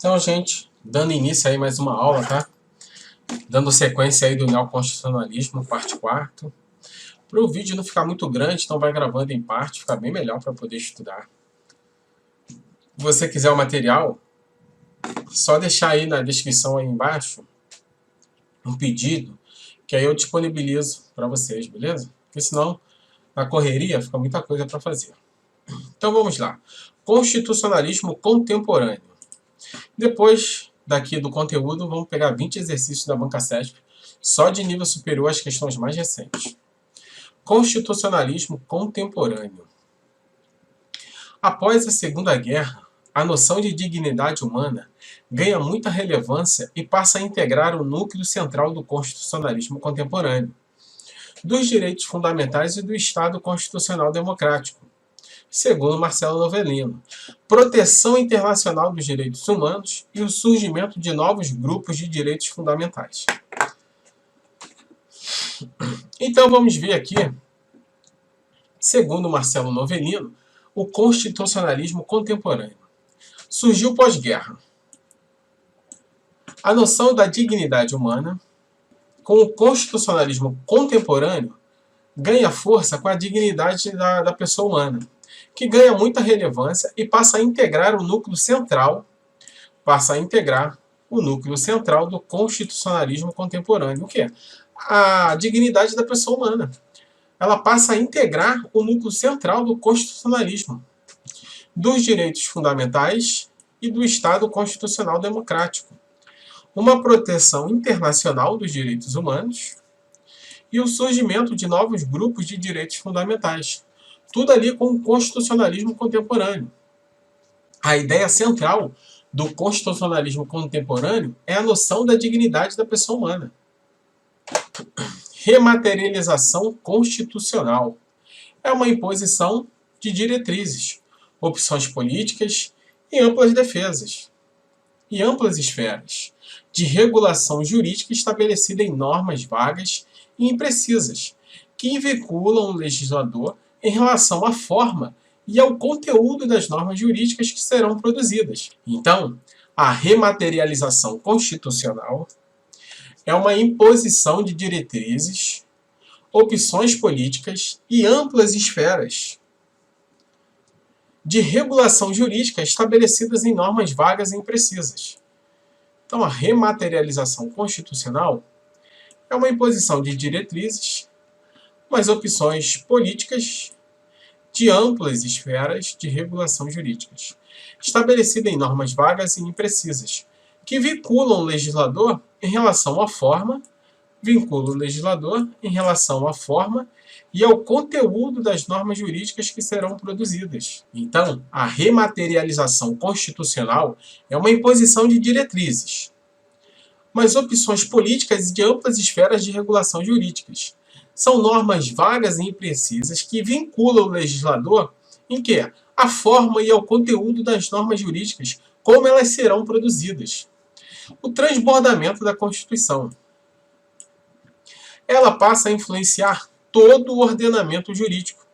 Então, gente, dando início aí mais uma aula, tá? Dando sequência aí do neoconstitucionalismo, parte 4. Para o vídeo não ficar muito grande, então vai gravando em parte, fica bem melhor para poder estudar. Se você quiser o material, só deixar aí na descrição aí embaixo um pedido, que aí eu disponibilizo para vocês, beleza? Porque senão, na correria, fica muita coisa para fazer. Então vamos lá. Constitucionalismo contemporâneo. Depois daqui do conteúdo, vamos pegar 20 exercícios da Banca CESP, só de nível superior às questões mais recentes. Constitucionalismo contemporâneo. Após a Segunda Guerra, a noção de dignidade humana ganha muita relevância e passa a integrar o núcleo central do constitucionalismo contemporâneo, dos direitos fundamentais e do Estado Constitucional Democrático, segundo Marcelo Novellino, proteção internacional dos direitos humanos e o surgimento de novos grupos de direitos fundamentais. Então vamos ver aqui, segundo Marcelo Novellino, o constitucionalismo contemporâneo. Surgiu pós-guerra. A noção da dignidade humana, com o constitucionalismo contemporâneo, ganha força com a dignidade da pessoa humana, que ganha muita relevância e passa a integrar o núcleo central, do constitucionalismo contemporâneo. O quê? A dignidade da pessoa humana. Ela passa a integrar o núcleo central do constitucionalismo, dos direitos fundamentais e do Estado Constitucional Democrático. Uma proteção internacional dos direitos humanos e o surgimento de novos grupos de direitos fundamentais. Tudo ali com o constitucionalismo contemporâneo. A ideia central do constitucionalismo contemporâneo é a noção da dignidade da pessoa humana. Rematerialização constitucional. É uma imposição de diretrizes, opções políticas e amplas defesas, e amplas esferas, de regulação jurídica estabelecida em normas vagas e imprecisas, que vinculam o legislador em relação à forma e ao conteúdo das normas jurídicas que serão produzidas. Então, a rematerialização constitucional é uma imposição de diretrizes, opções políticas e amplas esferas de regulação jurídica estabelecidas em normas vagas e imprecisas. Então, a rematerialização constitucional é uma imposição de diretrizes, mas opções políticas de amplas esferas de regulação jurídicas, estabelecida em normas vagas e imprecisas, que vinculam o legislador em relação à forma, e ao conteúdo das normas jurídicas que serão produzidas. Então, a rematerialização constitucional é uma imposição de diretrizes, mas opções políticas de amplas esferas de regulação jurídicas. São normas vagas e imprecisas que vinculam o legislador em quê? A forma e ao conteúdo das normas jurídicas, como elas serão produzidas. O transbordamento da Constituição. Ela passa a influenciar todo o ordenamento jurídico,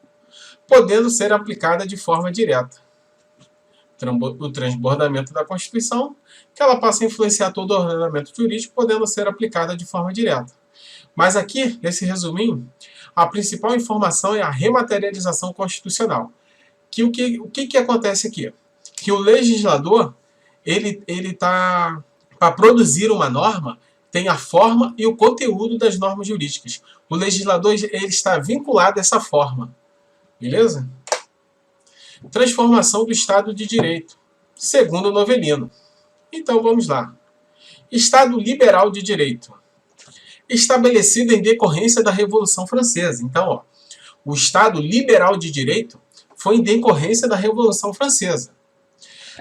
podendo ser aplicada de forma direta. O transbordamento da Constituição, que ela passa a influenciar todo o ordenamento jurídico, podendo ser aplicada de forma direta. Mas aqui, nesse resuminho, a principal informação é a rematerialização constitucional. O que acontece aqui? Que o legislador, para produzir uma norma, tem a forma e o conteúdo das normas jurídicas. O legislador ele está vinculado a essa forma. Beleza? Transformação do Estado de Direito, segundo Novellino. Então vamos lá. Estado liberal de direito. Estabelecido em decorrência da Revolução Francesa. Então, o Estado liberal de direito foi em decorrência da Revolução Francesa.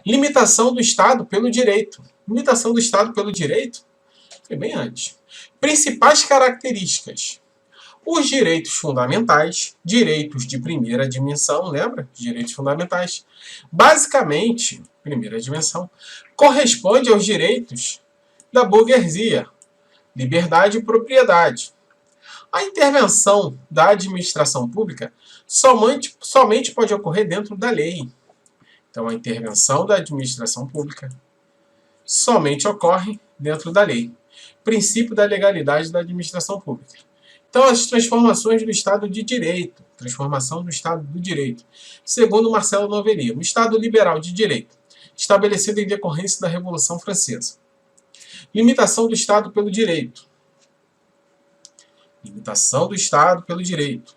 Limitação do Estado pelo direito. Limitação do Estado pelo direito foi bem antes. Principais características. Os direitos fundamentais, direitos de primeira dimensão, lembra? Direitos fundamentais. Basicamente, primeira dimensão, corresponde aos direitos da burguesia, liberdade e propriedade. A intervenção da administração pública somente pode ocorrer dentro da lei. Então, a intervenção da administração pública somente ocorre dentro da lei. Princípio da legalidade da administração pública. Então, as transformações do Estado de Direito. Transformação do Estado do Direito. Segundo Marcelo Novelli, o Estado liberal de direito, estabelecido em decorrência da Revolução Francesa. Limitação do Estado pelo direito. Limitação do Estado pelo direito.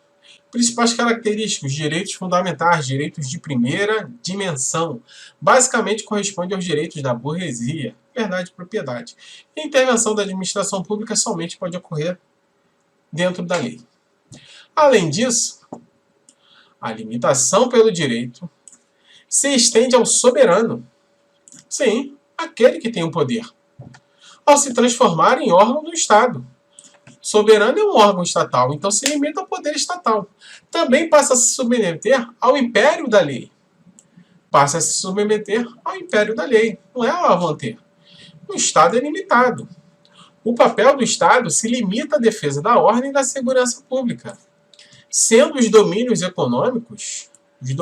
Principais características: direitos fundamentais, direitos de primeira dimensão. Basicamente corresponde aos direitos da burguesia, liberdade e propriedade. A intervenção da administração pública somente pode ocorrer dentro da lei. Além disso, a limitação pelo direito se estende ao soberano. Sim, aquele que tem o poder. Ao se transformar em órgão do Estado. Soberano é um órgão estatal, então se limita ao poder estatal. Também passa a se submeter ao império da lei. Passa a se submeter ao império da lei, não é ao avante. O Estado é limitado. O papel do Estado se limita à defesa da ordem e da segurança pública, sendo os domínios econômicos e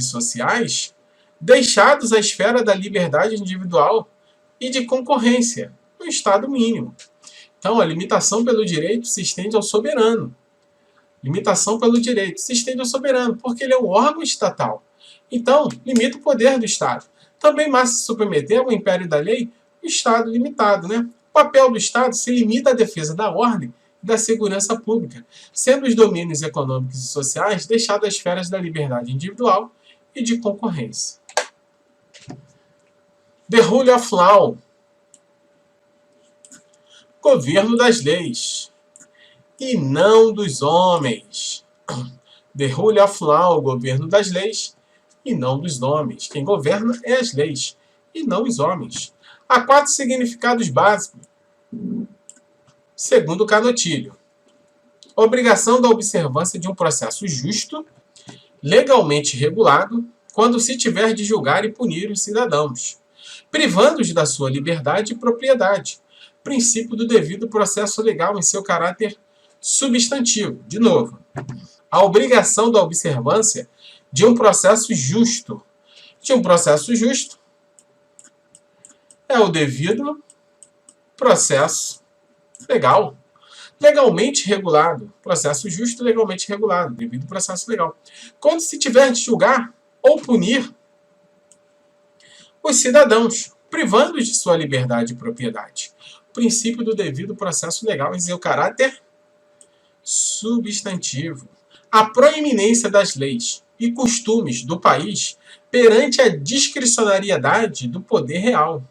sociais, deixados à esfera da liberdade individual e de concorrência, no Estado mínimo. Então, a limitação pelo direito se estende ao soberano. Limitação pelo direito se estende ao soberano, porque ele é um órgão estatal. Então, limita o poder do Estado. Também mais se submeter ao império da lei, o Estado limitado, né? O papel do Estado se limita à defesa da ordem e da segurança pública, sendo os domínios econômicos e sociais deixados às esferas da liberdade individual e de concorrência. The Rule of Law. Governo das leis e não dos homens. The Rule of Law, o governo das leis e não dos homens. Quem governa é as leis e não os homens. Há 4 significados básicos, segundo Canotilho. Obrigação da observância de um processo justo, legalmente regulado, quando se tiver de julgar e punir os cidadãos, privando-os da sua liberdade e propriedade. Princípio do devido processo legal em seu caráter substantivo. De novo, a obrigação da observância de um processo justo. De um processo justo é o devido processo legal. Legalmente regulado. Processo justo, legalmente regulado. Devido processo legal. Quando se tiver de julgar ou punir os cidadãos, privando-os de sua liberdade e propriedade. Princípio do devido processo legal em seu caráter substantivo. A proeminência das leis e costumes do país perante a discricionariedade do poder real.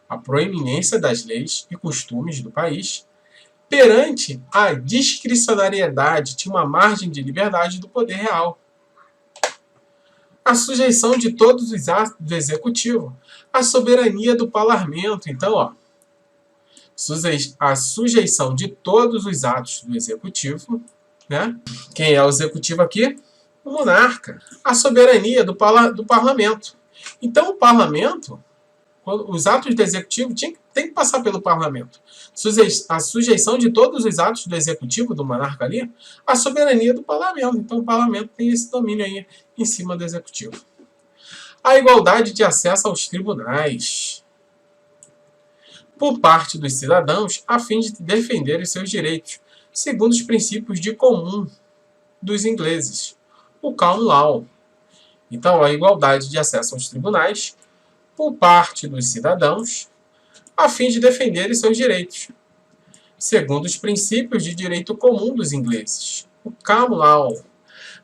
A proeminência das leis e costumes do país perante a discricionariedade, tinha uma margem de liberdade do poder real. A sujeição de todos os atos do executivo à soberania do parlamento. Então, a sujeição de todos os atos do executivo, né? Quem é o executivo aqui? O monarca. A soberania do parlamento. Então, o parlamento, os atos do executivo tem que passar pelo parlamento. A sujeição de todos os atos do executivo, do monarca ali, à soberania do parlamento. Então, o parlamento tem esse domínio aí em cima do executivo. A igualdade de acesso aos tribunais por parte dos cidadãos a fim de defender os seus direitos, segundo os princípios de comum dos ingleses, o Common Law. Então, a igualdade de acesso aos tribunais por parte dos cidadãos a fim de defender os seus direitos, segundo os princípios de direito comum dos ingleses, o Common Law,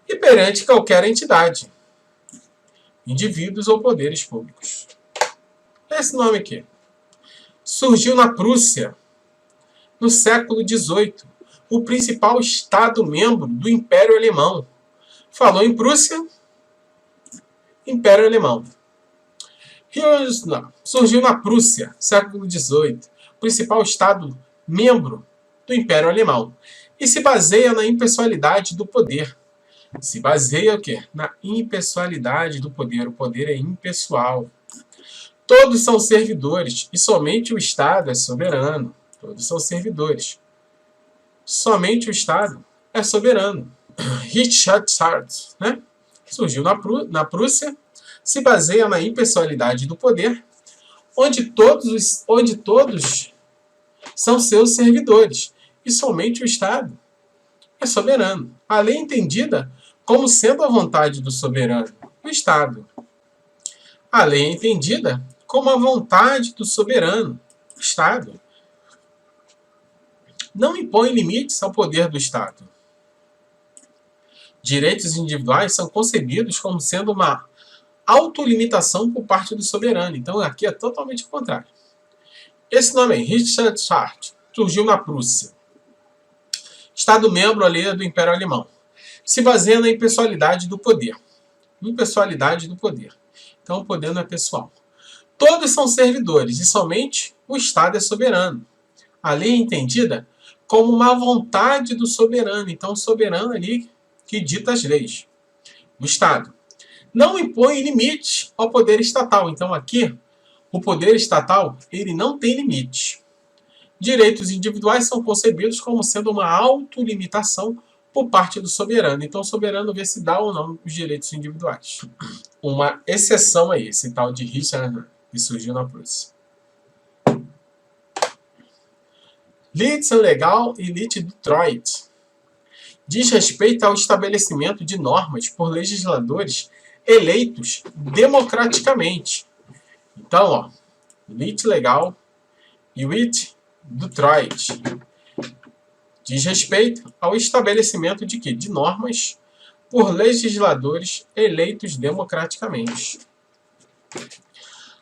e perante qualquer entidade, indivíduos ou poderes públicos. Esse nome aqui surgiu na Prússia, no século XVIII, o principal Estado-membro do Império Alemão. Falou em Prússia, Império Alemão. Surgiu na Prússia, século XVIII, principal Estado-membro do Império Alemão. E se baseia na impessoalidade do poder. Se baseia o quê? Na impessoalidade do poder. O poder é impessoal. Todos são servidores e somente o Estado é soberano. Todos são servidores. Somente o Estado é soberano. Richard, né? Surgiu na Prússia, se baseia na impessoalidade do poder onde todos são seus servidores, e somente o Estado é soberano. A lei é entendida como sendo a vontade do soberano, o Estado. A lei é entendida como a vontade do soberano, o Estado. Não impõe limites ao poder do Estado. Direitos individuais são concebidos como sendo uma autolimitação por parte do soberano. Então aqui é totalmente o contrário. Esse nome é Richard Strauss, surgiu na Prússia. Estado-membro ali do Império Alemão. Se baseia na impessoalidade do poder. Impessoalidade do poder. Então o poder não é pessoal. Todos são servidores e somente o Estado é soberano. A lei é entendida como uma vontade do soberano. Então o soberano ali que dita as leis. O Estado não impõe limites ao poder estatal. Então aqui o poder estatal ele não tem limite. Direitos individuais são concebidos como sendo uma autolimitação por parte do soberano. Então o soberano vê se dá ou não os direitos individuais. Uma exceção aí, esse tal de Richard que surgiu na Prússia. Lite legal e Lite Detroit diz respeito ao estabelecimento de normas por legisladores eleitos democraticamente. Então, ó, Lite legal e Lite Detroit diz respeito ao estabelecimento de quê? De normas por legisladores eleitos democraticamente.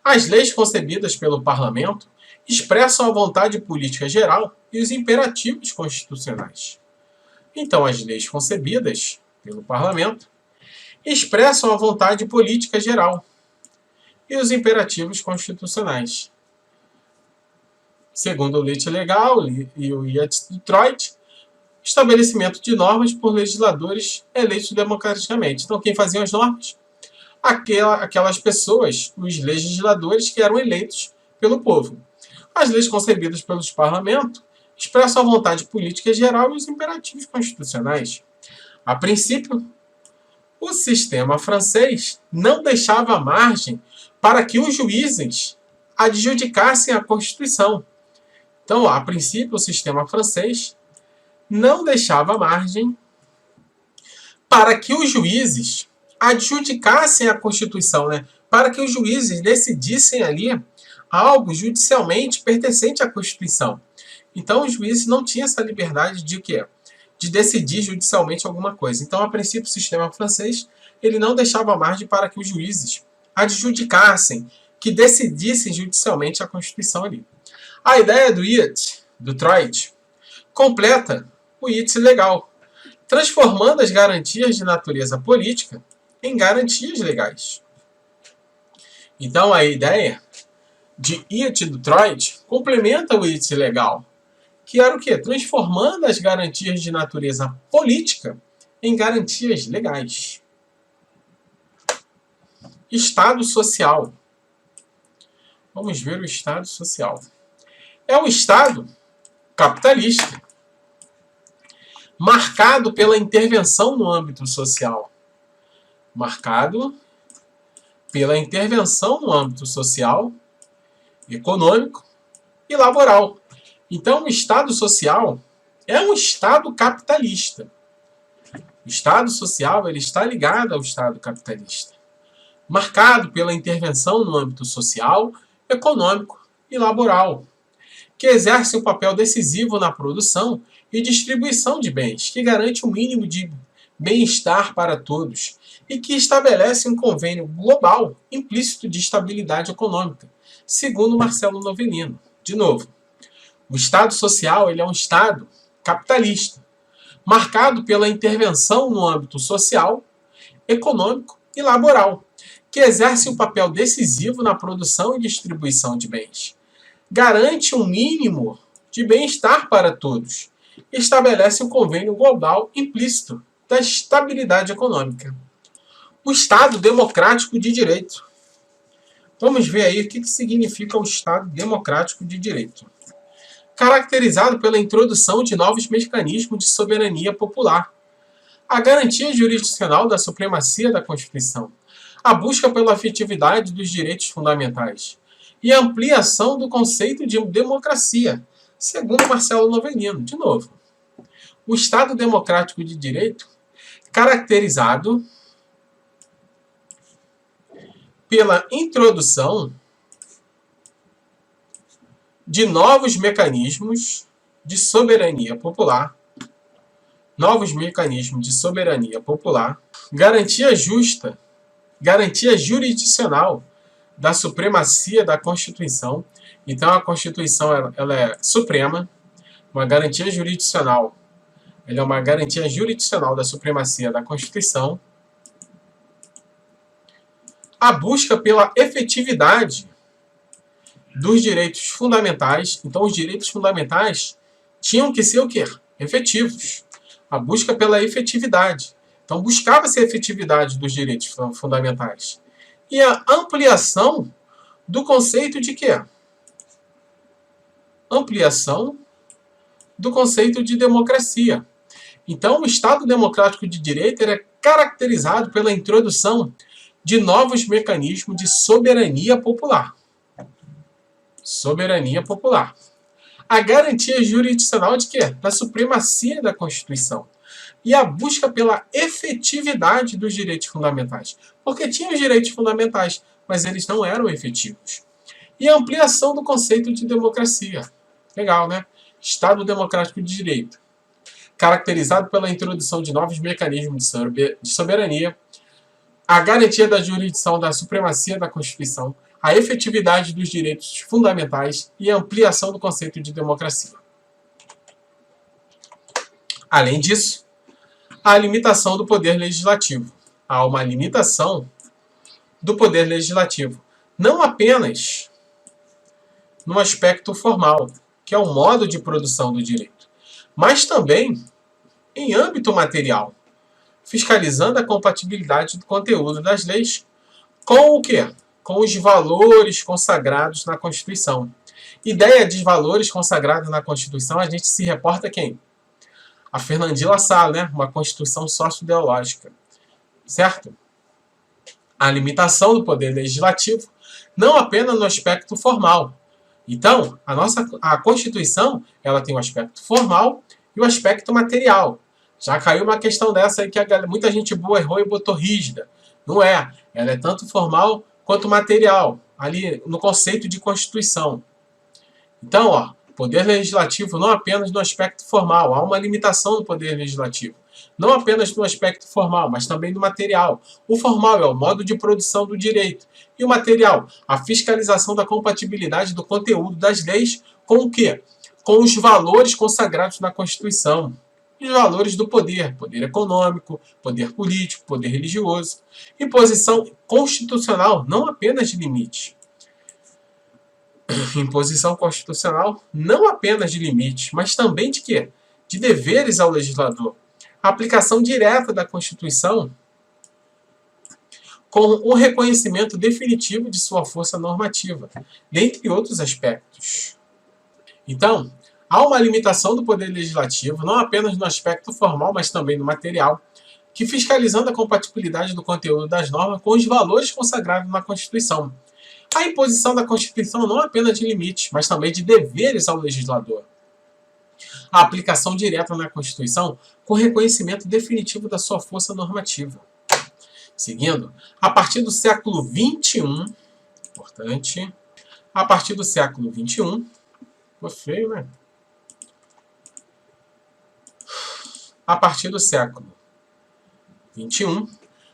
As leis concebidas pelo parlamento expressam a vontade política geral e os imperativos constitucionais. Então, as leis concebidas pelo parlamento expressam a vontade política geral e os imperativos constitucionais. Segundo o Lite legal e o Lite Detroit, estabelecimento de normas por legisladores eleitos democraticamente. Então, quem fazia as normas? Aquelas pessoas, os legisladores que eram eleitos pelo povo. As leis concebidas pelos parlamentos expressam a vontade política geral e os imperativos constitucionais. A princípio, o sistema francês não deixava margem para que os juízes adjudicassem a Constituição. Então, a princípio, o sistema francês não deixava margem para que os juízes adjudicassem a Constituição, né? Para que os juízes decidissem ali algo judicialmente pertencente à Constituição. Então, os juízes não tinham essa liberdade de quê? De decidir judicialmente alguma coisa. Então, a princípio, o sistema francês ele não deixava margem para que os juízes adjudicassem, que decidissem judicialmente a Constituição ali. A ideia do Lite Detroit completa o Lite legal, transformando as garantias de natureza política em garantias legais. Então, a ideia de Lite Detroit complementa o Lite legal, que era o quê? Transformando as garantias de natureza política em garantias legais. Estado social. Vamos ver o Estado social. É um Estado capitalista, marcado pela intervenção no âmbito social. Marcado pela intervenção no âmbito social, econômico e laboral. Então, o Estado social é um Estado capitalista. O Estado social ele está ligado ao Estado capitalista, marcado pela intervenção no âmbito social, econômico e laboral, que exerce um papel decisivo na produção e distribuição de bens, que garante um mínimo de bem-estar para todos e que estabelece um convênio global implícito de estabilidade econômica, segundo Marcelo Novellino. De novo, o Estado social ele é um Estado capitalista, marcado pela intervenção no âmbito social, econômico e laboral, que exerce um papel decisivo na produção e distribuição de bens, garante um mínimo de bem-estar para todos, e estabelece um convênio global implícito da estabilidade econômica. O Estado democrático de direito. Vamos ver aí o que significa o Estado democrático de direito. Caracterizado pela introdução de novos mecanismos de soberania popular, a garantia jurisdicional da supremacia da Constituição, a busca pela afetividade dos direitos fundamentais e ampliação do conceito de democracia, segundo Marcelo Novellino. De novo, o Estado democrático de direito, caracterizado pela introdução de novos mecanismos de soberania popular, garantia justa, garantia jurisdicional da supremacia da Constituição. Então, a Constituição ela é suprema, uma garantia jurisdicional. Ela é uma garantia jurisdicional da supremacia da Constituição. A busca pela efetividade dos direitos fundamentais. Então, os direitos fundamentais tinham que ser o quê? Efetivos. A busca pela efetividade. Então, buscava-se a efetividade dos direitos fundamentais. E a ampliação do conceito de quê? Ampliação do conceito de democracia. Então, o Estado democrático de direito era caracterizado pela introdução de novos mecanismos de soberania popular. Soberania popular. A garantia jurisdicional de quê? Da supremacia da Constituição. E a busca pela efetividade dos direitos fundamentais. Porque tinha os direitos fundamentais, mas eles não eram efetivos. E a ampliação do conceito de democracia. Legal, né? Estado democrático de direito. Caracterizado pela introdução de novos mecanismos de soberania, a garantia da jurisdição da supremacia da Constituição, a efetividade dos direitos fundamentais e a ampliação do conceito de democracia. Além disso, a limitação do poder legislativo. Há uma limitação do poder legislativo, não apenas no aspecto formal, que é o modo de produção do direito, mas também em âmbito material, fiscalizando a compatibilidade do conteúdo das leis com o quê? Com os valores consagrados na Constituição. Ideia de valores consagrados na Constituição, a gente se reporta a quem? A Fernandina Sá, né? Uma Constituição sócio-ideológica. Certo? A limitação do poder legislativo, não apenas no aspecto formal. Então, a Constituição, ela tem o aspecto formal e o aspecto material. Já caiu uma questão dessa aí que muita gente boa errou e botou rígida. Não é. Ela é tanto formal quanto material, ali no conceito de Constituição. Então, ó, poder legislativo não apenas no aspecto formal, há uma limitação do poder legislativo. Não apenas no aspecto formal, mas também no material. O formal é o modo de produção do direito. E o material, a fiscalização da compatibilidade do conteúdo das leis com o quê? Com os valores consagrados na Constituição. Os valores do poder, poder econômico, poder político, poder religioso. E posição constitucional, não apenas de limite. Imposição constitucional, não apenas de limite, mas também de quê? De deveres ao legislador. A aplicação direta da Constituição com o reconhecimento definitivo de sua força normativa, dentre outros aspectos. Então, há uma limitação do poder legislativo, não apenas no aspecto formal, mas também no material, que fiscalizando a compatibilidade do conteúdo das normas com os valores consagrados na Constituição. A imposição da Constituição não apenas de limites, mas também de deveres ao legislador. A aplicação direta na Constituição com reconhecimento definitivo da sua força normativa. Seguindo, a partir do século XXI, importante, a partir do século XXI, ficou feio, né? A partir do século XXI,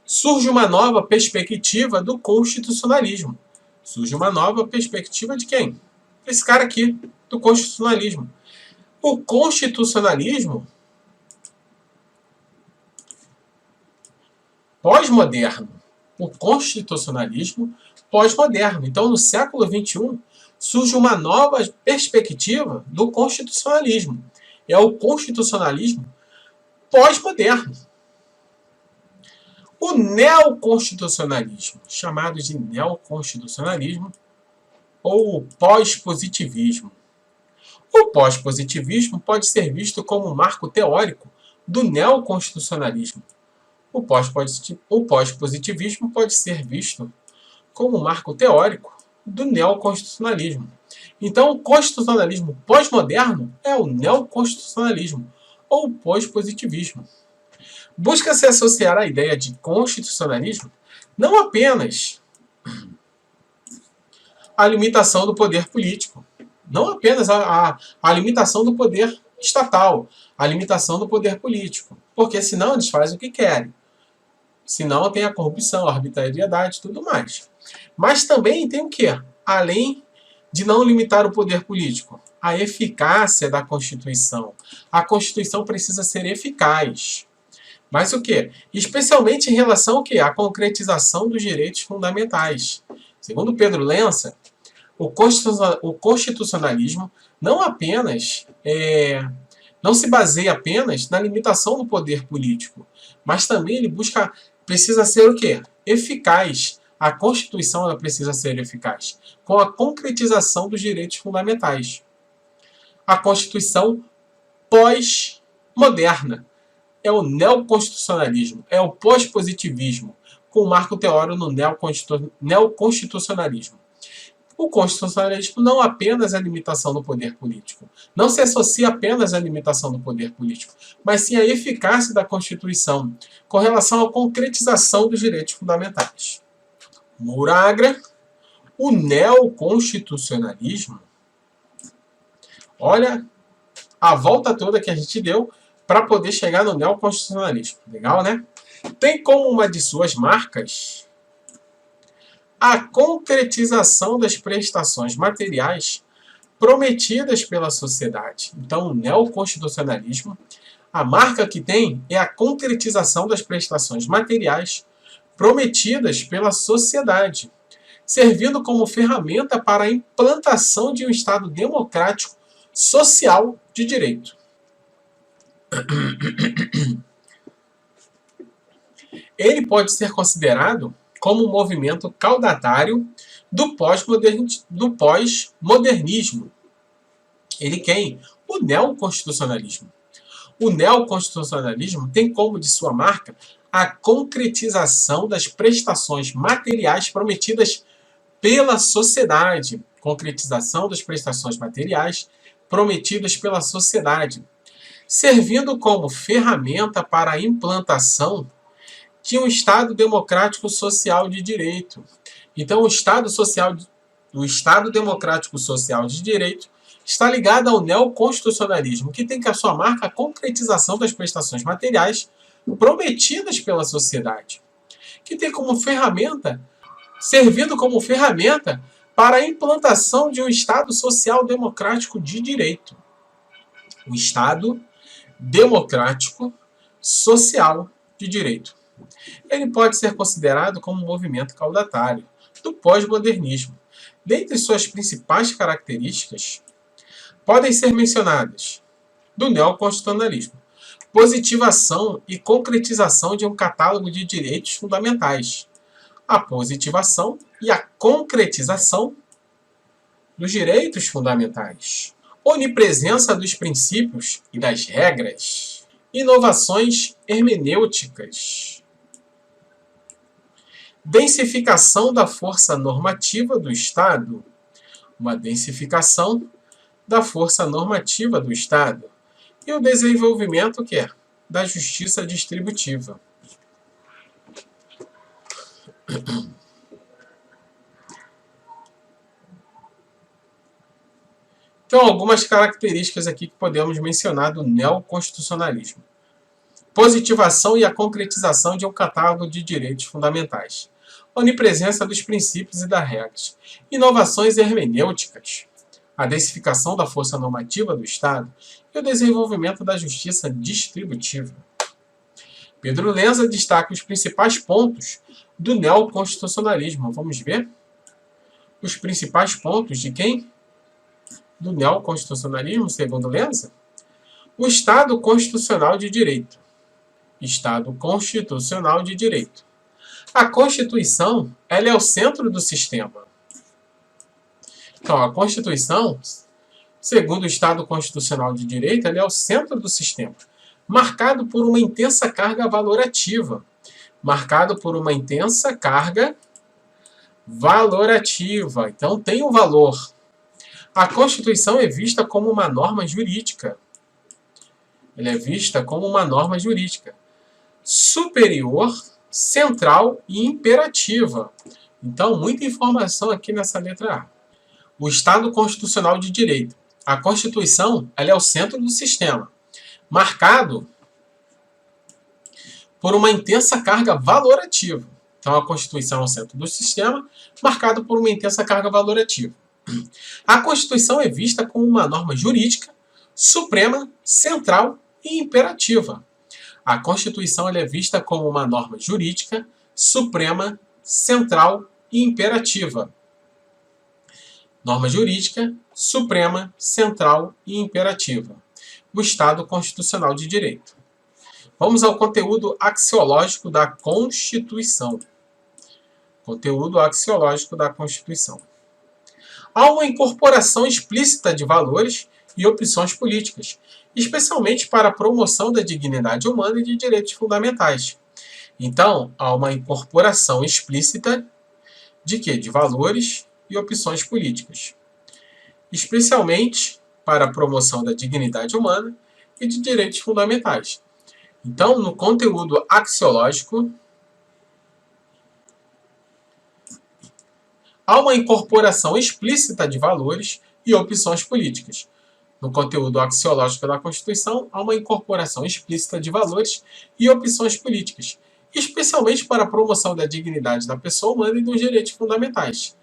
surge uma nova perspectiva do constitucionalismo. Surge uma nova perspectiva de quem? Esse cara aqui, do constitucionalismo. O constitucionalismo pós-moderno. O constitucionalismo pós-moderno. Então, no século XXI, surge uma nova perspectiva do constitucionalismo. É o constitucionalismo pós-moderno. O neoconstitucionalismo, chamado de neoconstitucionalismo, ou o pós-positivismo. O pós-positivismo pode ser visto como um marco teórico do neoconstitucionalismo. O pós-positivismo pode ser visto como um marco teórico do neoconstitucionalismo. Então, o constitucionalismo pós-moderno é o neoconstitucionalismo, ou pós-positivismo. Busca-se associar a ideia de constitucionalismo não apenas à limitação do poder político, não apenas a limitação do poder estatal, a limitação do poder político, porque senão eles fazem o que querem. Senão tem a corrupção, a arbitrariedade e tudo mais. Mas também tem o quê? Além de não limitar o poder político, a eficácia da Constituição. A Constituição precisa ser eficaz. Mas o quê? Especialmente em relação ao quê? À concretização dos direitos fundamentais. Segundo Pedro Lença, o constitucionalismo não se baseia apenas na limitação do poder político, mas também ele precisa ser o quê? Eficaz. A Constituição ela precisa ser eficaz, com a concretização dos direitos fundamentais. A Constituição pós-moderna é o neoconstitucionalismo, é o pós-positivismo, com o marco teórico no neoconstitucionalismo. O constitucionalismo não apenas a limitação do poder político, não se associa apenas à limitação do poder político, mas sim à eficácia da Constituição com relação à concretização dos direitos fundamentais. Mouragra, o neoconstitucionalismo, olha a volta toda que a gente deu para poder chegar no neoconstitucionalismo. Legal, né? Tem como uma de suas marcas a concretização das prestações materiais prometidas pela sociedade. Então, o neoconstitucionalismo, a marca que tem é a concretização das prestações materiais prometidas pela sociedade, servindo como ferramenta para a implantação de um Estado democrático social de direito. Ele pode ser considerado como um movimento caudatário do pós-modernismo. Ele quem? O neoconstitucionalismo. O neoconstitucionalismo tem como de sua marca a concretização das prestações materiais prometidas pela sociedade. Concretização das prestações materiais prometidas pela sociedade, servindo como ferramenta para a implantação de um Estado democrático social de direito. Então, o Estado democrático social de direito está ligado ao neoconstitucionalismo, que tem que a sua marca a concretização das prestações materiais prometidas pela sociedade, que tem como ferramenta, servindo como ferramenta para a implantação de um Estado social democrático de direito. O Estado democrático social de direito. Ele pode ser considerado como um movimento caudatário do pós-modernismo. Dentre suas principais características, podem ser mencionadas do neoconstitucionalismo: positivação e concretização de um catálogo de direitos fundamentais. A positivação e a concretização dos direitos fundamentais. Onipresença dos princípios e das regras. Inovações hermenêuticas. Densificação da força normativa do Estado. Uma densificação da força normativa do Estado. E o desenvolvimento da justiça distributiva. Então, algumas características aqui que podemos mencionar do neoconstitucionalismo. Positivação e a concretização de um catálogo de direitos fundamentais. Onipresença dos princípios e das regras. Inovações hermenêuticas. A densificação da força normativa do Estado e o desenvolvimento da justiça distributiva. Pedro Lença destaca os principais pontos do neoconstitucionalismo. Vamos ver os principais pontos de quem? Do neoconstitucionalismo, segundo Lença? O Estado constitucional de direito. Estado constitucional de direito. A Constituição, ela é o centro do sistema. Então, a Constituição, segundo o Estado constitucional de direito, ela é o centro do sistema, marcado por uma intensa carga valorativa. Marcado por uma intensa carga valorativa. Então tem um valor. A Constituição é vista como uma norma jurídica. Ela é vista como uma norma jurídica superior, central e imperativa. Então, muita informação aqui nessa letra A. O Estado Constitucional de Direito. A Constituição, ela é o centro do sistema, marcado por uma intensa carga valorativa. Então, a Constituição é o centro do sistema, marcado por uma intensa carga valorativa. A Constituição é vista como uma norma jurídica, suprema, central e imperativa. A Constituição é vista como uma norma jurídica, suprema, central e imperativa. Norma jurídica, suprema, central e imperativa. O Estado Constitucional de Direito. Vamos ao conteúdo axiológico da Constituição. Conteúdo axiológico da Constituição. Há uma incorporação explícita de valores e opções políticas, especialmente para a promoção da dignidade humana e de direitos fundamentais. Então, há uma incorporação explícita de quê? De valores e opções políticas, especialmente para a promoção da dignidade humana e de direitos fundamentais. Então, no conteúdo axiológico, há uma incorporação explícita de valores e opções políticas. No conteúdo axiológico da Constituição, há uma incorporação explícita de valores e opções políticas, especialmente para a promoção da dignidade da pessoa humana e dos direitos fundamentais.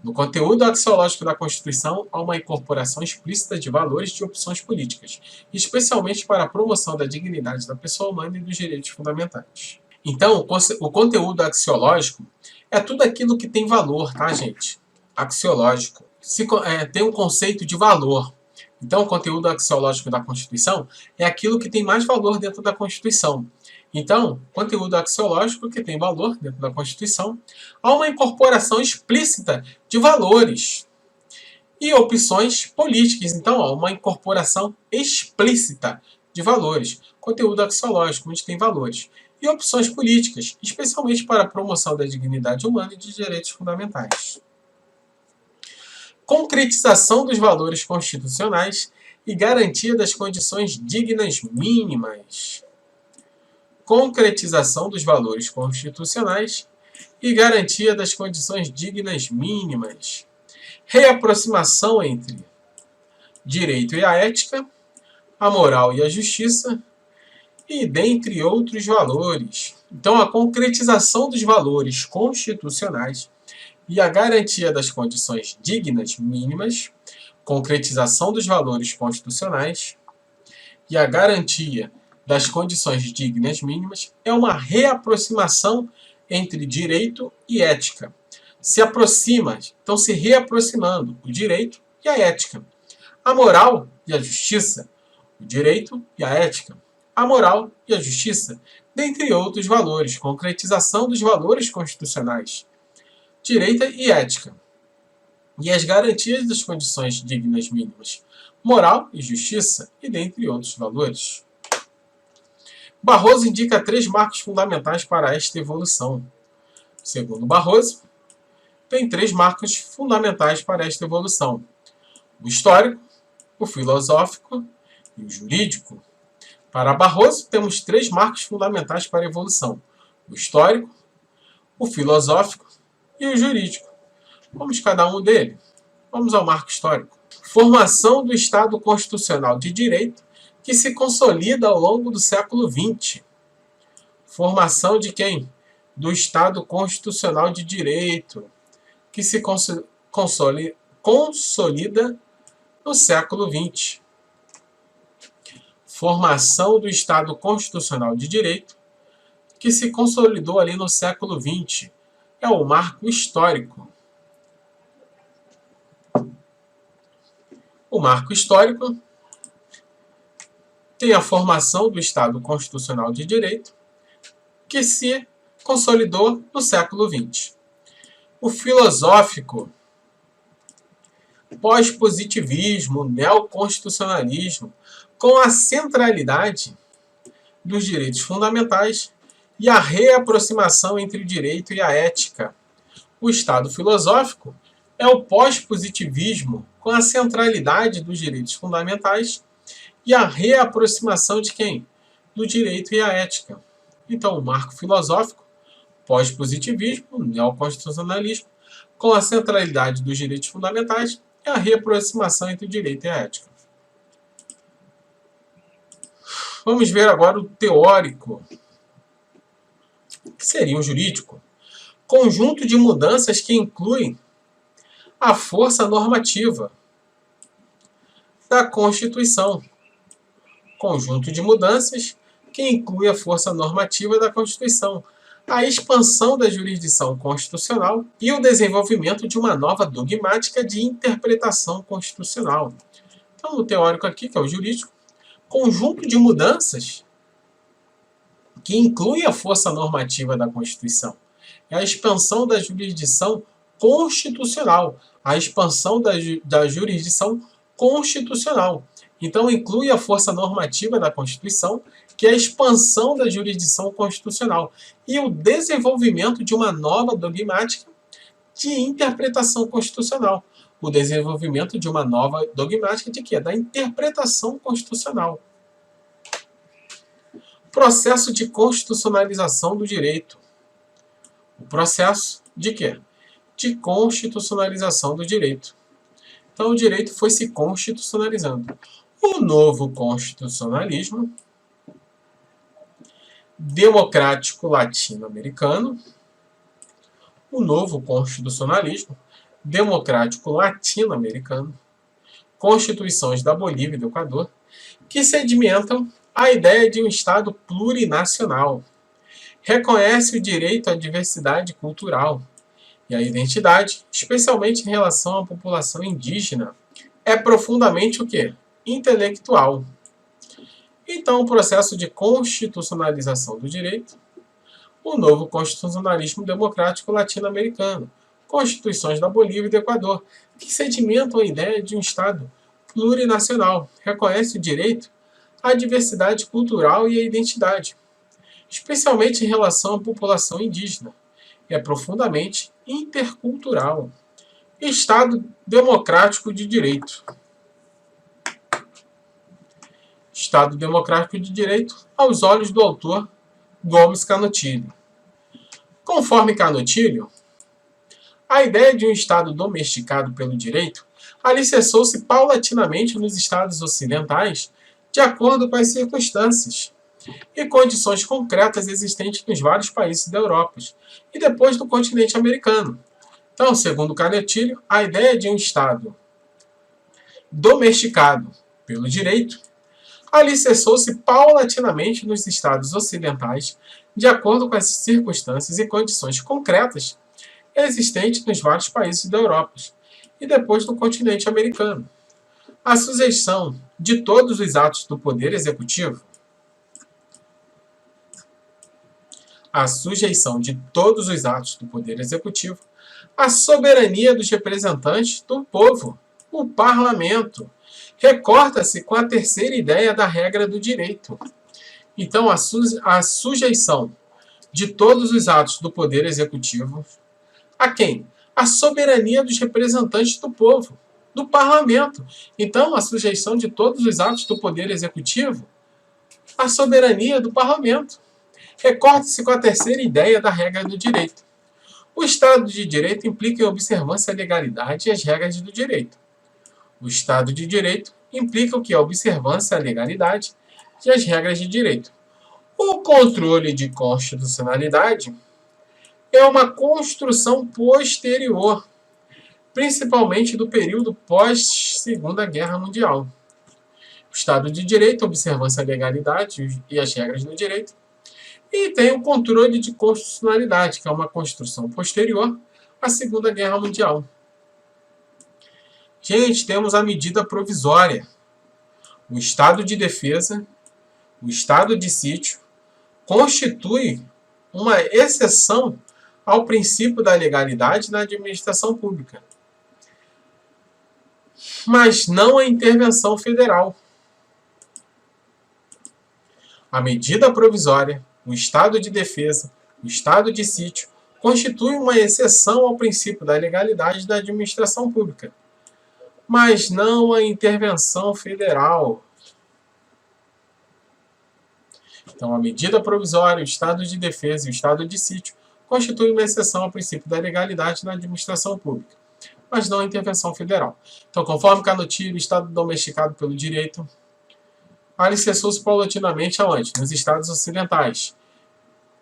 No conteúdo axiológico da Constituição, há uma incorporação explícita de valores e opções políticas, especialmente para a promoção da dignidade da pessoa humana e dos direitos fundamentais. Então, o conteúdo axiológico é tudo aquilo que tem valor, tá, gente? Axiológico. Tem um conceito de valor. Então, o conteúdo axiológico da Constituição é aquilo que tem mais valor dentro da Constituição. Então, conteúdo axiológico que tem valor dentro da Constituição, há uma incorporação explícita de valores e opções políticas. Então, há uma incorporação explícita de valores. Conteúdo axiológico, onde tem valores. E opções políticas, especialmente para a promoção da dignidade humana e de direitos fundamentais. Concretização dos valores constitucionais e garantia das condições dignas mínimas. Concretização dos valores constitucionais e garantia das condições dignas mínimas. Reaproximação entre direito e a ética, a moral e a justiça, e dentre outros valores. Então, a concretização dos valores constitucionais e a garantia das condições dignas mínimas, concretização dos valores constitucionais e a garantia das condições dignas mínimas é uma reaproximação entre direito e ética. Se aproxima, então se reaproximando o direito e a ética. A moral e a justiça, o direito e a ética. A moral e a justiça, dentre outros valores, concretização dos valores constitucionais, direito e ética, e as garantias das condições dignas mínimas, moral e justiça, e dentre outros valores. Barroso indica 3 marcos fundamentais para esta evolução. Segundo Barroso, tem 3 marcos fundamentais para esta evolução: o histórico, o filosófico e o jurídico. Para Barroso, temos 3 marcos fundamentais para a evolução: o histórico, o filosófico e o jurídico. Vamos cada um dele. Vamos ao marco histórico. Formação do Estado Constitucional de Direito que se consolida ao longo do século XX. Formação de quem? Do Estado Constitucional de Direito que se consolida no século XX. Formação do Estado Constitucional de Direito que se consolidou ali no século XX. É o marco histórico. O marco histórico tem a formação do Estado Constitucional de Direito que se consolidou no século XX. O filosófico, pós-positivismo, neoconstitucionalismo, com a centralidade dos direitos fundamentais e a reaproximação entre o direito e a ética. O estado filosófico é o pós-positivismo com a centralidade dos direitos fundamentais e a reaproximação de quem? Do direito e a ética. Então, o marco filosófico, pós-positivismo, neoconstitucionalismo, com a centralidade dos direitos fundamentais e a reaproximação entre o direito e a ética. Vamos ver agora o teórico, que seria o jurídico. Conjunto de mudanças que incluem a força normativa da Constituição. Conjunto de mudanças que inclui a força normativa da Constituição, a expansão da jurisdição constitucional e o desenvolvimento de uma nova dogmática de interpretação constitucional. Então, o teórico aqui, que é o jurídico, conjunto de mudanças que inclui a força normativa da Constituição. É a expansão da jurisdição constitucional, a expansão da jurisdição constitucional. Então, inclui a força normativa da Constituição, que é a expansão da jurisdição constitucional, e o desenvolvimento de uma nova dogmática de interpretação constitucional. O desenvolvimento de uma nova dogmática de quê? Da interpretação constitucional. Processo de constitucionalização do direito. O processo de quê? De constitucionalização do direito. Então, o direito foi se constitucionalizando. O novo constitucionalismo democrático latino-americano, o novo constitucionalismo democrático latino-americano, constituições da Bolívia e do Equador, que sedimentam a ideia de um Estado plurinacional, reconhece o direito à diversidade cultural e à identidade, especialmente em relação à população indígena, é profundamente o quê? Intelectual. Então, o processo de constitucionalização do direito, o novo constitucionalismo democrático latino-americano, constituições da Bolívia e do Equador, que sedimentam a ideia de um Estado plurinacional, reconhece o direito à diversidade cultural e à identidade, especialmente em relação à população indígena, e é profundamente intercultural. Estado democrático de direito. Estado democrático de direito aos olhos do autor Gomes Canotilho. Conforme Canotilho, a ideia de um Estado domesticado pelo direito alicerçou-se paulatinamente nos Estados ocidentais de acordo com as circunstâncias e condições concretas existentes nos vários países da Europa e depois do continente americano. Então, segundo Canotilho, a ideia de um Estado domesticado pelo direito alicerçou-se paulatinamente nos Estados ocidentais de acordo com as circunstâncias e condições concretas existentes nos vários países da Europa e depois do continente americano. A sujeição de todos os atos do Poder Executivo, à soberania dos representantes do povo, o parlamento, recorta-se com a terceira ideia da regra do direito. Então, a sujeição de todos os atos do Poder Executivo a quem? A soberania dos representantes do povo, do parlamento. Então, a sujeição de todos os atos do Poder Executivo à soberania do parlamento. Recorte-se com a terceira ideia da regra do direito. O Estado de Direito implica em observância à legalidade e às regras do direito. O Estado de Direito implica o que? A observância à legalidade e às regras de direito. O controle de constitucionalidade é uma construção posterior, principalmente do período pós-Segunda Guerra Mundial. O Estado de Direito, observância à legalidade e às regras do direito. E tem o controle de constitucionalidade, que é uma construção posterior à Segunda Guerra Mundial. Gente, temos a medida provisória, o estado de defesa, o estado de sítio, constitui uma exceção ao princípio da legalidade na administração pública, mas não a intervenção federal. A medida provisória, o estado de defesa, o estado de sítio, constitui uma exceção ao princípio da legalidade da administração pública, mas não a intervenção federal. Então, a medida provisória, o estado de defesa e o estado de sítio constituem uma exceção ao princípio da legalidade na administração pública, mas não a intervenção federal. Então, conforme Canotiro, o estado domesticado pelo direito alicerçou-se paulatinamente aonde? Nos estados ocidentais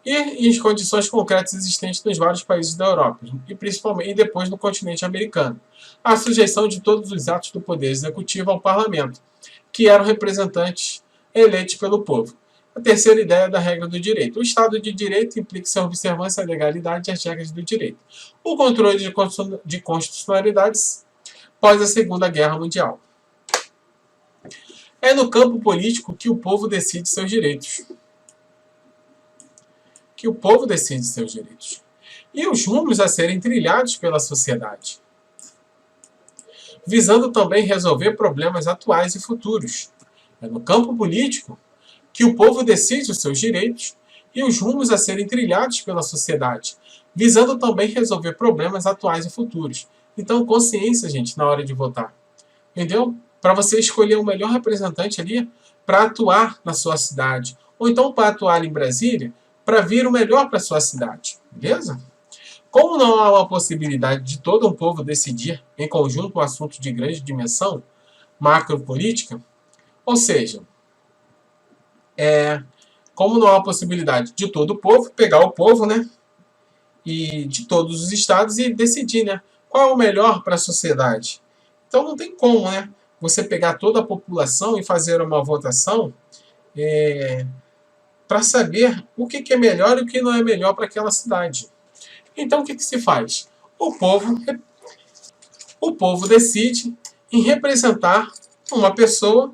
e em condições concretas existentes nos vários países da Europa, e principalmente depois no continente americano, a sujeição de todos os atos do poder executivo ao parlamento, que eram representantes eleitos pelo povo. A terceira ideia da regra do direito. O Estado de Direito implica-se a observância da legalidade e as regras do direito. O controle de constitucionalidades após a Segunda Guerra Mundial. É no campo político que o povo decide seus direitos. E os rumos a serem trilhados pela sociedade, visando também resolver problemas atuais e futuros. É no campo político que o povo decide os seus direitos e os rumos a serem trilhados pela sociedade, visando também resolver problemas atuais e futuros. Então, consciência, gente, na hora de votar. Entendeu? Para você escolher o melhor representante ali para atuar na sua cidade. Ou então para atuar em Brasília, para vir o melhor para a sua cidade. Beleza? Como não há uma possibilidade de todo um povo decidir em conjunto um assunto de grande dimensão, macropolítica, ou seja, como não há possibilidade de todo o povo, pegar o povo, né, e de todos os estados e decidir, né, qual é o melhor para a sociedade. Então não tem como, né, você pegar toda a população e fazer uma votação para saber o que é melhor e o que não é melhor para aquela cidade. Então o que se faz? O povo decide em representar uma pessoa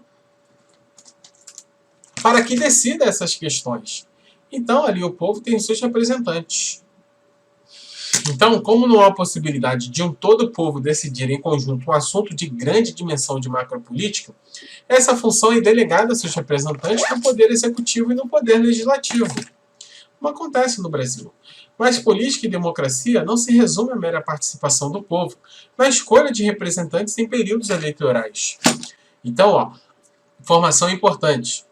para que decida essas questões. Então ali o povo tem seus representantes. Então, como não há possibilidade de todo o povo decidir em conjunto um assunto de grande dimensão de macropolítica, essa função é delegada a seus representantes no Poder Executivo e no Poder Legislativo, como acontece no Brasil. Mas política e democracia não se resume à mera participação do povo na escolha de representantes em períodos eleitorais. Então, informação importante.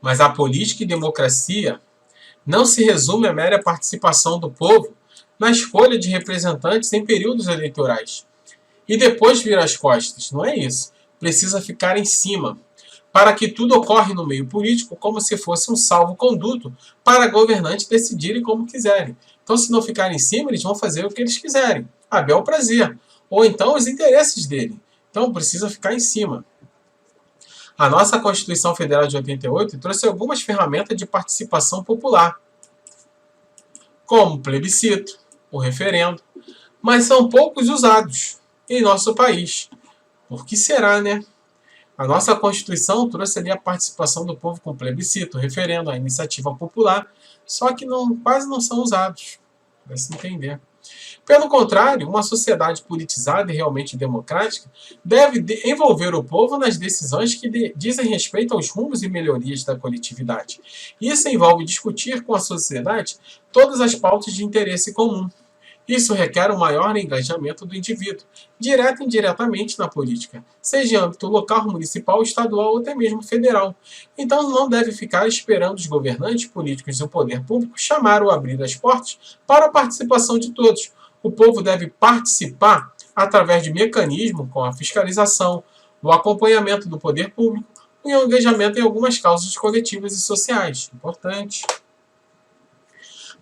Mas a política e democracia não se resume à mera participação do povo na escolha de representantes em períodos eleitorais. E depois virar as costas. Não é isso. Precisa ficar em cima, para que tudo ocorre no meio político como se fosse um salvo-conduto para governantes decidirem como quiserem. Então, se não ficarem em cima, eles vão fazer o que eles quiserem, a bel prazer, ou então os interesses dele. Então, precisa ficar em cima. A nossa Constituição Federal de 88 trouxe algumas ferramentas de participação popular, como o plebiscito, o referendo, mas são poucos usados em nosso país. Por que será, né? A nossa Constituição trouxe ali a participação do povo com o plebiscito, o referendo, a iniciativa popular, só que quase não são usados, para se entender. Pelo contrário, uma sociedade politizada e realmente democrática deve envolver o povo nas decisões que dizem respeito aos rumos e melhorias da coletividade. Isso envolve discutir com a sociedade todas as pautas de interesse comum. Isso requer um maior engajamento do indivíduo, direto e indiretamente na política, seja em âmbito local, municipal, estadual ou até mesmo federal. Então não deve ficar esperando os governantes políticos e o poder público chamar ou abrir as portas para a participação de todos. O povo deve participar através de mecanismos como a fiscalização, o acompanhamento do poder público e o engajamento em algumas causas coletivas e sociais. Importante.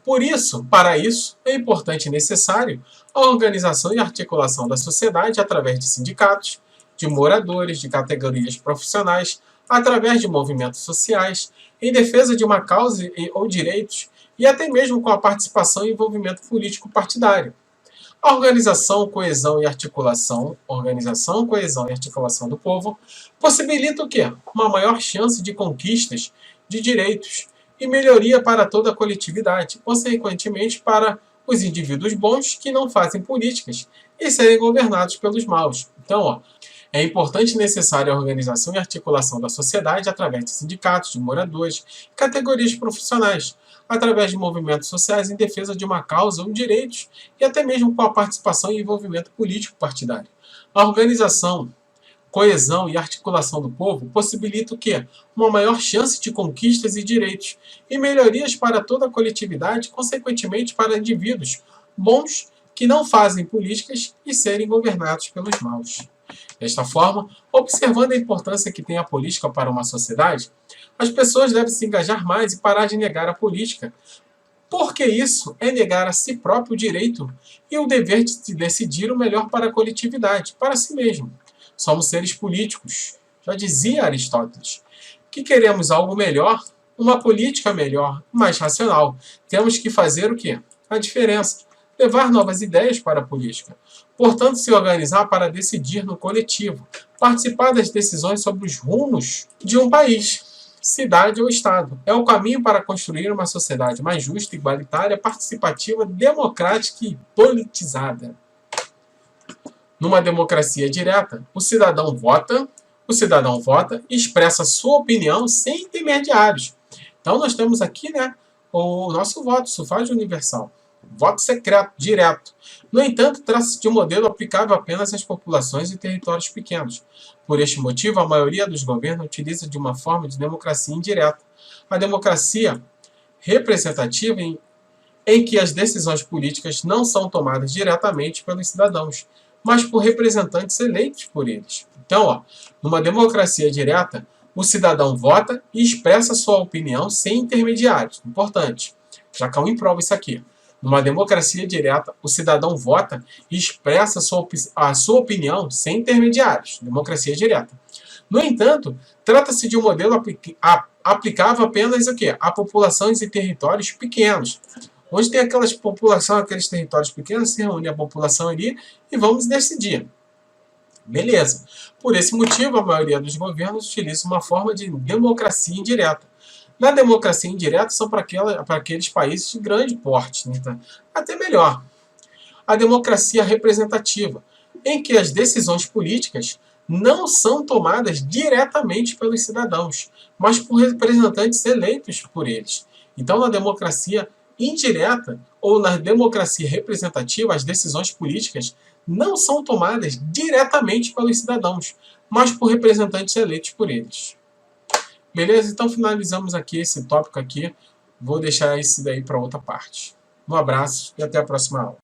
Por isso, para isso, é importante e necessário a organização e articulação da sociedade através de sindicatos, de moradores, de categorias profissionais, através de movimentos sociais, em defesa de uma causa ou direitos, e até mesmo com a participação e envolvimento político partidário. A organização, coesão e articulação do povo possibilita o quê? Uma maior chance de conquistas de direitos e melhoria para toda a coletividade, consequentemente para os indivíduos bons que não fazem políticas e serem governados pelos maus. Então, é importante e necessária a organização e articulação da sociedade através de sindicatos, de moradores, categorias profissionais, através de movimentos sociais em defesa de uma causa ou direitos, e até mesmo com a participação e envolvimento político partidário. A organização, coesão e articulação do povo possibilita o quê? Uma maior chance de conquistas e direitos, e melhorias para toda a coletividade, consequentemente para indivíduos bons que não fazem políticas e serem governados pelos maus. Desta forma, observando a importância que tem a política para uma sociedade, as pessoas devem se engajar mais e parar de negar a política, porque isso é negar a si próprio o direito e o dever de decidir o melhor para a coletividade, para si mesmo. Somos seres políticos, já dizia Aristóteles, que queremos algo melhor, uma política melhor, mais racional. Temos que fazer o quê? A diferença. Levar novas ideias para a política. Portanto, se organizar para decidir no coletivo, participar das decisões sobre os rumos de um país, cidade ou estado. É o caminho para construir uma sociedade mais justa, igualitária, participativa, democrática e politizada. Numa democracia direta, o cidadão vota e expressa sua opinião sem intermediários. Então nós temos aqui, o nosso voto, sufrágio universal. Voto secreto, direto. No entanto, trata-se de um modelo aplicável apenas às populações e territórios pequenos. Por este motivo, a maioria dos governos utiliza de uma forma de democracia indireta. A democracia representativa em que as decisões políticas não são tomadas diretamente pelos cidadãos, mas por representantes eleitos por eles. Então, numa democracia direta, o cidadão vota e expressa sua opinião sem intermediários. Importante. Jacão prova isso aqui. Numa democracia direta, o cidadão vota e expressa a sua opinião sem intermediários. Democracia direta. No entanto, trata-se de um modelo aplicável apenas a populações e territórios pequenos. Onde tem aquelas populações, aqueles territórios pequenos, se reúne a população ali e vamos decidir. Beleza. Por esse motivo, a maioria dos governos utiliza uma forma de democracia indireta. Na democracia indireta são para aqueles países de grande porte, até melhor. A democracia representativa, em que as decisões políticas não são tomadas diretamente pelos cidadãos, mas por representantes eleitos por eles. Então, na democracia indireta ou na democracia representativa, as decisões políticas não são tomadas diretamente pelos cidadãos, mas por representantes eleitos por eles. Beleza? Então finalizamos aqui esse tópico aqui. Vou deixar esse daí para outra parte. Um abraço e até a próxima aula.